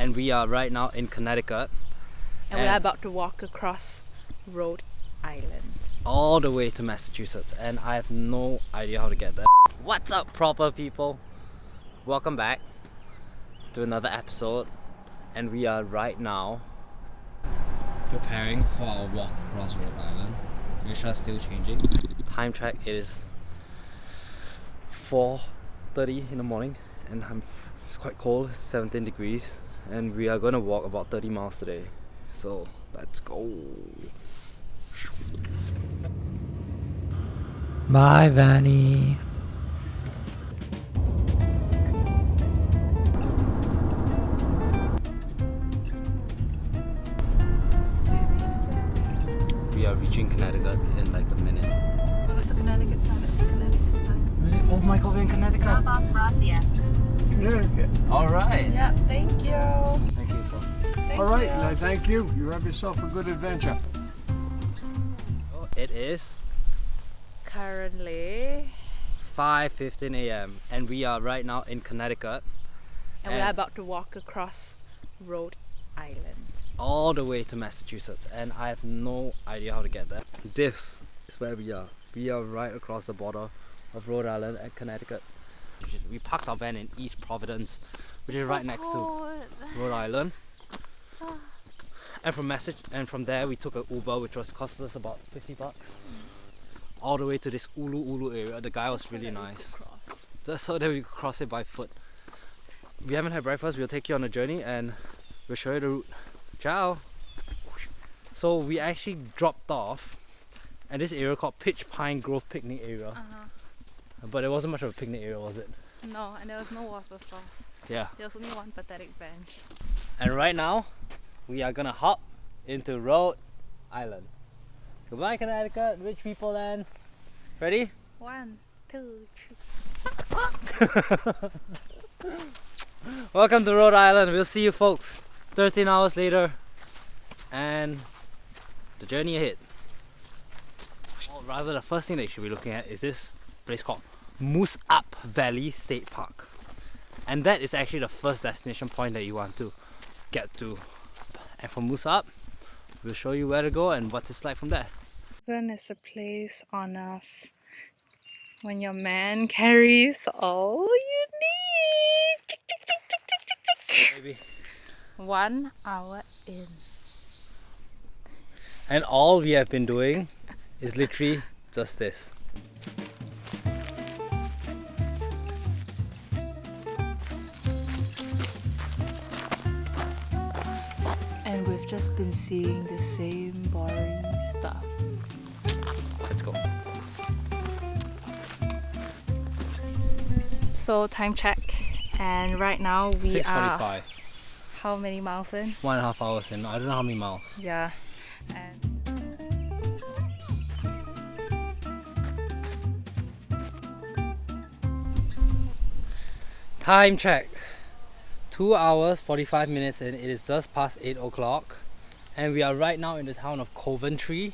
and we are right now in Connecticut. And we're about to walk across Rhode Island. All the way to Massachusetts, and I have no idea how to get there. What's up, proper people? Welcome back to another episode, and we are right now preparing for our walk across Rhode Island, which are still changing. Time check is 4:30 in the morning, and it's quite cold, 17 degrees, and we are going to walk about 30 miles today. So let's go. Bye, Vanny. We are reaching Connecticut in like a minute. Oh, that's the Connecticut side. That's the Connecticut side. Really? Oh my god, we're in Connecticut. Connecticut. Alright. Yeah, thank you. Thank you, sir. Alright, and I thank you. You have yourself a good adventure. It is Currently 5:15 a.m. and we are right now in Connecticut. and we're about to walk across Rhode Island. All the way to Massachusetts, and I have no idea how to get there. This is where we are. We are right across the border of Rhode Island and Connecticut. We parked our van in East Providence, which is right next to Rhode Island. And from there we took an Uber, which cost us about $50. All the way to this Ulu area. The guy was really nice. Just so that we could cross it by foot. We haven't had breakfast. We'll take you on a journey and we'll show you the route. Ciao! So we actually dropped off at this area called Pitch Pine Grove Picnic Area. But it wasn't much of a picnic area, was it? No, and there was no water source. Yeah. There was only one pathetic bench. And right now, we are gonna hop into Rhode Island. Goodbye, Connecticut, rich people land. Ready? 1, 2, 3. Welcome to Rhode Island. We'll see you folks 13 hours later and the journey ahead. Or rather, the first thing that you should be looking at is this place called Moose Up Valley State Park. And that is actually the first destination point that you want to get to. And from Moose Up, we'll show you where to go and what it's like from there. Then is a place on earth when your man carries all you need. Maybe. 1 hour in. And all we have been doing is literally just this. And we've just been seeing the same boring stuff. Let's go. So time check, and right now we are 6:45. how many miles in? 1.5 hours in. I don't know how many miles. Yeah. And Time check. 2 hours 45 minutes in. It is just past 8 o'clock, and we are right now in the town of Coventry,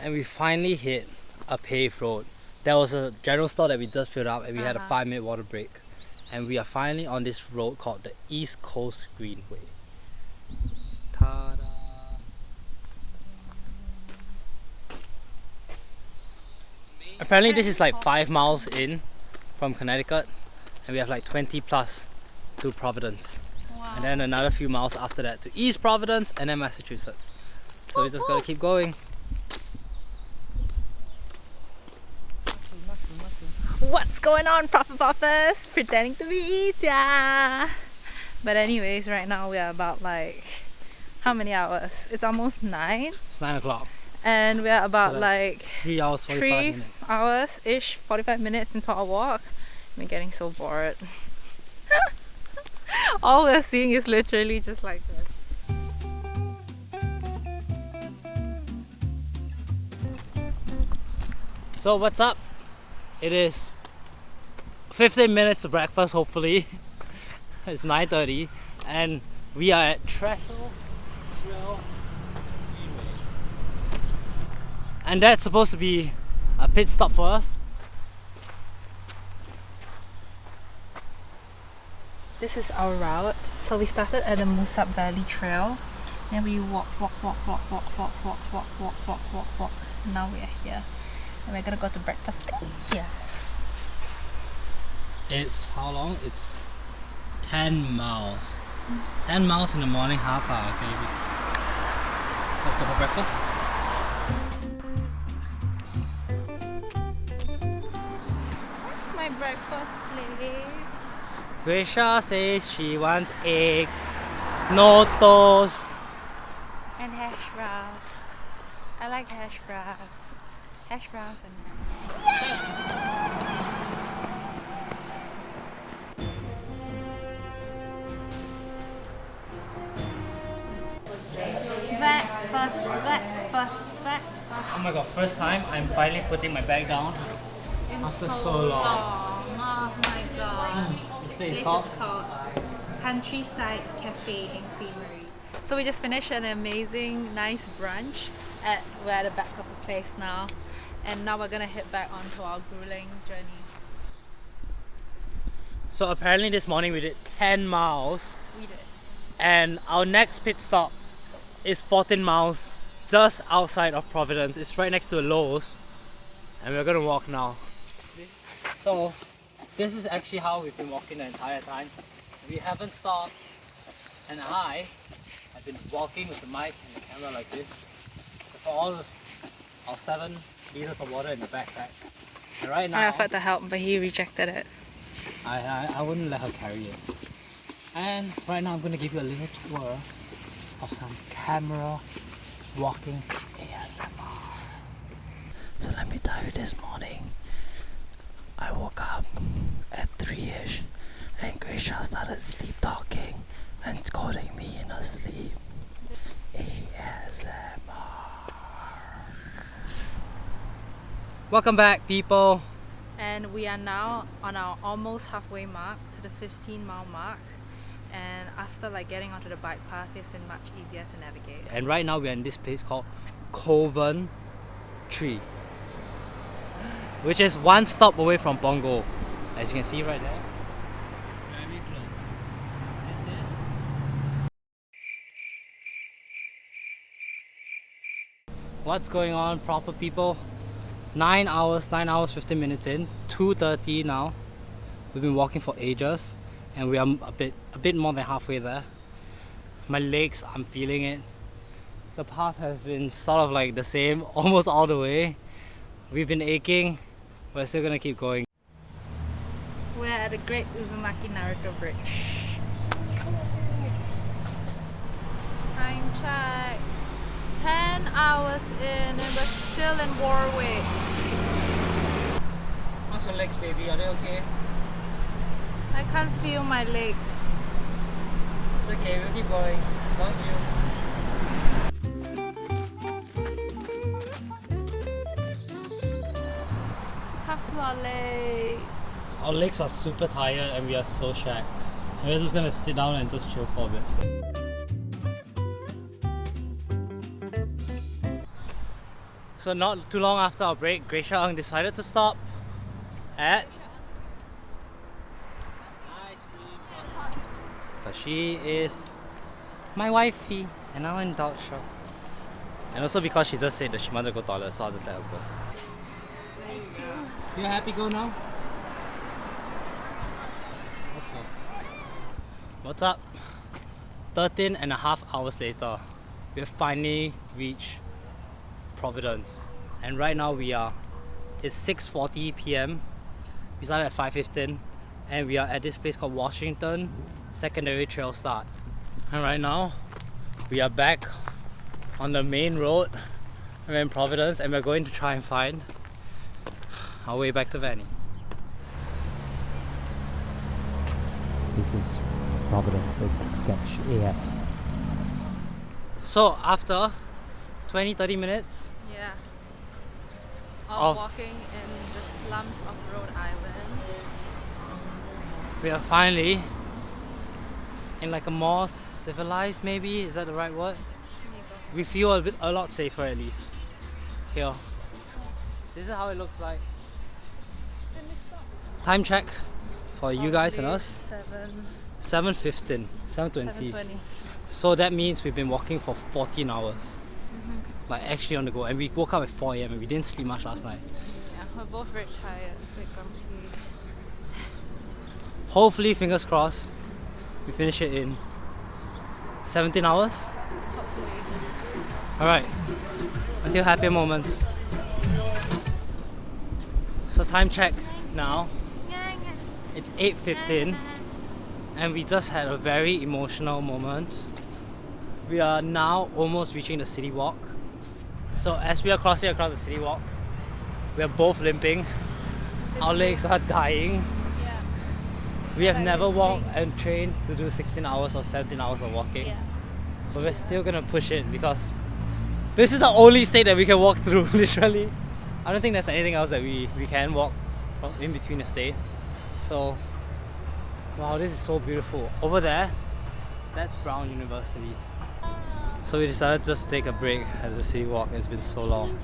and we finally hit a paved road. There was a general store that we just filled up, and we had a 5-minute water break, and we are finally on this road called the East Coast Greenway. Ta-da! Apparently this is like 5 miles in from Connecticut, and we have like 20 plus to Providence. wow. And then another few miles after that to East Providence and then Massachusetts. So we just gotta keep going. What's going on, Proper Poppers? Pretending to be Tia. But anyways, right now we are about like how many hours? It's almost 9. It's 9 o'clock. And we are about So like 3 hours 45 minutes. 3 hours-ish, 45 minutes into our walk. I'm getting so bored. All we're seeing is literally just like this. So what's up? It is 15 minutes to breakfast, hopefully. It's 9:30 and we are at Trestle Trail Greenway. And that's supposed to be a pit stop for us. This is our route. So we started at the Musab Valley Trail. Then we walk. Now we are here. And we're gonna go to breakfast here. It's how long? It's 10 miles. 10 miles in the morning, half hour, baby. Let's go for breakfast. Where's my breakfast place? Grisha says she wants eggs, no toast. And hash browns. I like hash browns. Hash browns and breakfast. Oh my god, first time I'm finally putting my bag down after so long. Oh my god. This This is is called called Countryside Cafe and Creamery. So we just finished an amazing, nice brunch. We're at the back of the place now. And now we're gonna head back onto our grueling journey. So apparently this morning we did 10 miles We did. and our next pit stop is 14 miles just outside of Providence. It's right next to a Lowe's and we're gonna walk now. So this is actually how we've been walking the entire time. We haven't stopped and I have been walking with the mic and the camera like this for all our 7 liters of water in the backpack. And right now I offered to help, but he rejected it. I wouldn't let her carry it. And right now I'm going to give you a little tour of some camera walking ASMR. So let me tell you, this morning I woke up at 3ish and Grisha started sleep talking and scolding me in her sleep. ASMR. Welcome back, people. And we are now on our almost halfway mark to the 15-mile mark. And after getting onto the bike path, it's been much easier to navigate. And right now we're in this place called Covent Tree, which is one stop away from Bongo. As you can see right there. Very close. This is what's going on, proper people. 9 hours 15 minutes in, 2:30 now. We've been walking for ages and we are a bit more than halfway there. My legs, I'm feeling it. The path has been sort of like the same almost all the way. We've been aching, we're still gonna keep going. We're at the Great Uzumaki Naruto Bridge. Time check. 10 hours in and we're still in Warwick. How's your legs, baby? Are they okay? I can't feel my legs. It's okay, we'll keep going. Love you. Talk to our legs. Our legs are super tired and we are so shagged. And we're just gonna sit down and just chill for a bit. So not too long after our break, Grisha Ang decided to stop at ice cream. Because she is my wifey and I'm in dog show. And also because she just said that she wanted to go toilet, so I'll just let her go. You happy go now? Let's go. What's up? 13.5 hours later, we have finally reached Providence. And right now it's 6:40 p.m. We started at 5:15 and we are at this place called Washington Secondary Trail Start. And right now we are back on the main road. We're in Providence and we're going to try and find our way back to Vanny. This is Providence, it's sketch AF. So after 20-30 minutes Yeah. Of- Walking in the slums of Rhode Island. we are finally in like a more civilized, maybe, is that the right word? We feel a lot safer at least here. This is how it looks like. Time check for you guys and us. 7:15, 7:20. 7:20. So that means we've been walking for 14 hours. Like actually on the go. And we woke up at 4 AM and we didn't sleep much last night. Yeah, we're both very tired, very grumpy. Hopefully, fingers crossed, we finish it in 17 hours. Hopefully. Alright, until happier moments. So time check now, it's 8:15 and we just had a very emotional moment. We are now almost reaching the city walk. So as we are crossing across the city walk, we are both limping. Our legs are dying. Yeah. We have Like never walked limping. and trained to do 16 hours or 17 hours of walking. Yeah. But we're still gonna push it because this is the only state that we can walk through, literally. I don't think there's anything else that we can walk in between the state. So, wow, this is so beautiful. Over there, that's Brown University. So we decided just to take a break at the city walk. It's been so long.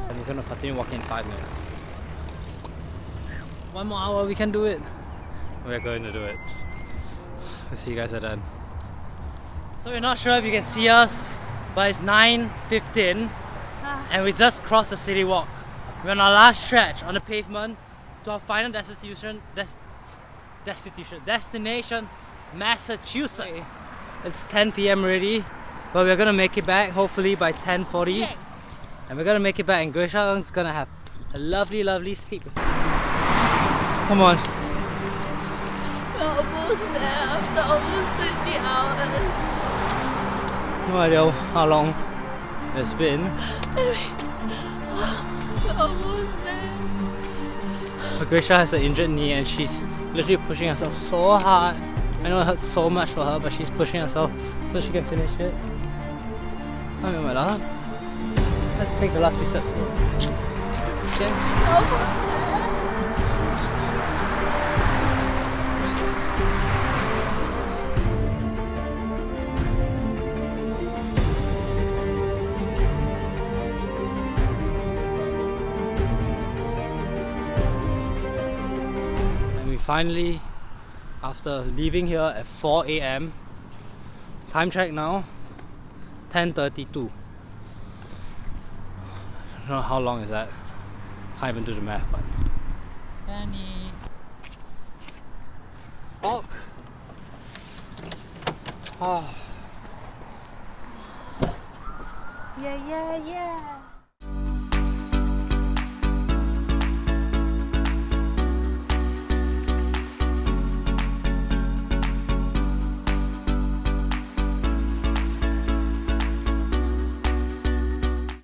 And we're gonna continue walking in 5 minutes. 1 more hour, we can do it. We're going to do it. We'll see you guys at then. So we're not sure if you can see us, but it's 9:15 and we just crossed the city walk. We're on our last stretch on the pavement to our final destination, Massachusetts. It's 10 PM already, but we're gonna make it back hopefully by 10:40. Yay. And we're gonna make it back and Gracia's gonna have a lovely sleep. Come on. We're almost there after almost 20 hours. No idea how long it's been. We're almost there. But Gracia has an injured knee and she's literally pushing herself so hard. I know it hurts so much for her, but she's pushing herself so she can finish it. Let's take the last few steps. Okay. Almost there. And we finally, after leaving here at 4 AM, time check now, 10:32. I don't know how long is that. Can't even do the math, but Penny. Walk. Oh. Yeah, yeah, yeah.